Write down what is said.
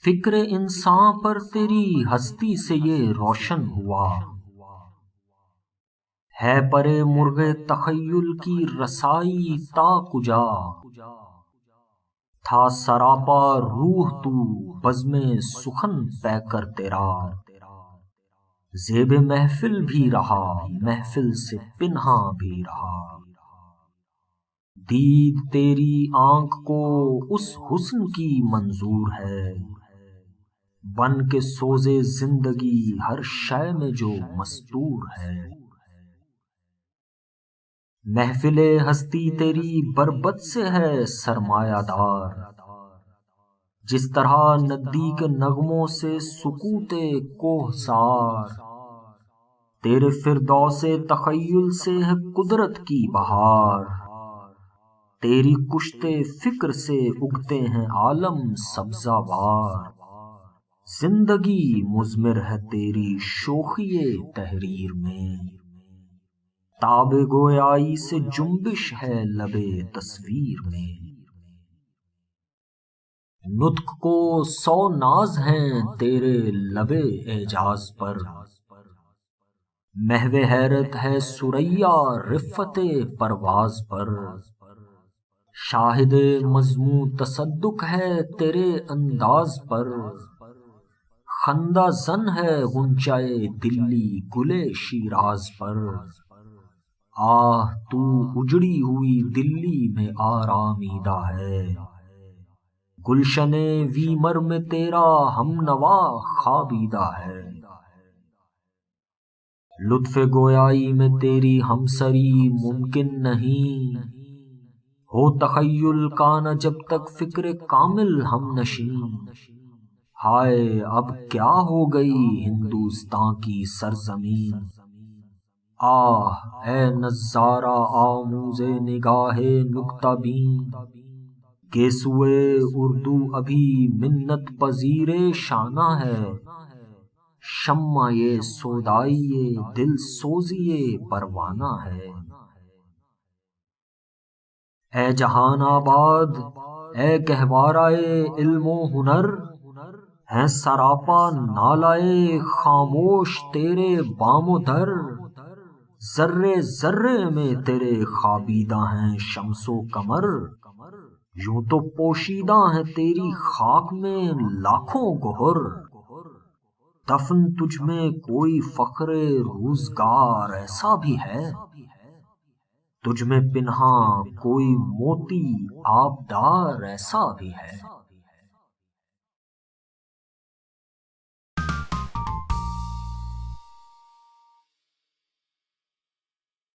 فکر انسان پر تیری ہستی سے یہ روشن ہوا، ہے پرے مرغ تخیل کی رسائی تا کجا، تھا سراپا روح تو بزم سخن پے کر تیرا، زیب محفل بھی رہا محفل سے پنہاں بھی رہا، دید تیری آنکھ کو اس حسن کی منظور ہے، بن کے سوزے زندگی ہر شے میں جو مستور ہے، محفل ہستی تیری بربط سے ہے سرمایہ دار، جس طرح ندی کے نغموں سے سکوت کوہسار، تیرے فردوس تخیل سے ہے قدرت کی بہار، تیری کشتے فکر سے اگتے ہیں عالم سبزہ وار، زندگی مضمر ہے تیری شوخی تحریر میں، تاب گویائی سے جنبش ہے لب تصویر میں، نطق کو 100 ناز ہیں تیرے لب اعجاز پر، محو حیرت ہے ثریا رفت پرواز پر، شاہد مضموں تصدق ہے تیرے انداز پر، خندہ زن ہے غنچۂ دلی گل شیراز پر، آہ تو اجڑی ہوئی دلی میں آرامیدہ ہے، گلشن ویمر میں تیرا ہم نوا خوابیدہ ہے، لطف گویائی میں تیری ہمسری ممکن نہیں، ہو تخیل کا نہ جب تک فکر کامل ہم نشین، ہائے اب کیا ہو گئی ہندوستاں کی سرزمین، آہ اے نظارہ آموز نگاہ نکتہ بین، گیسوئے اردو ابھی منت پذیر شانہ ہے، شمع یہ سودائی دل سوزی پروانہ ہے، اے جہان آباد اے گہوارۂ علم و ہنر، ہیں سراپا نالائے خاموش تیرے بام و در، ذرے ذرے میں تیرے خوابیدہ ہیں شمس و قمر، یوں تو پوشیدہ ہیں تیری خاک میں لاکھوں گہر، دفن تجھ میں کوئی فخر روزگار ایسا بھی ہے، تجھ میں پنہاں کوئی موتی آبدار ایسا بھی ہے۔